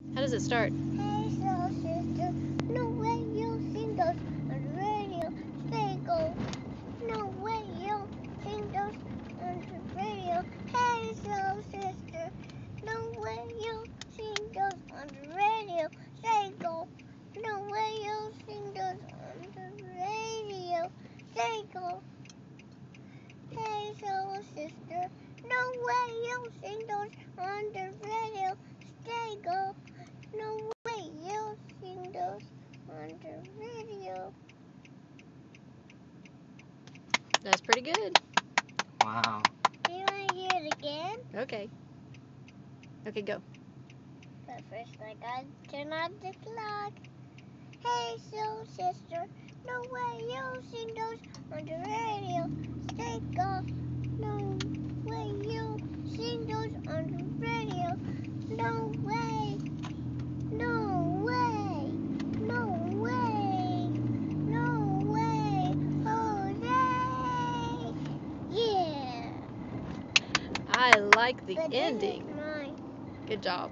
How does it start? Hey, soul sister, no way you'll sing those on the radio. Stay go. No way you'll sing those on the radio. Hey, soul sister, no way you'll sing those on the radio. Stay go. No way you'll sing those on the radio. Stay go. Hey, soul sister, no way you'll sing those on the radio. Stay go. No way you'll sing those on the radio. That's pretty good. Wow. Do you want to hear it again? Okay. Okay, go. But first I gotta turn on the clock. Hey, soul sister, no way you'll sing those on the radio. Stay go. No way you'll sing those on the radio. No way. No way. No way. No way. Jose. Yeah. I like the But this is ending. mine. Good job.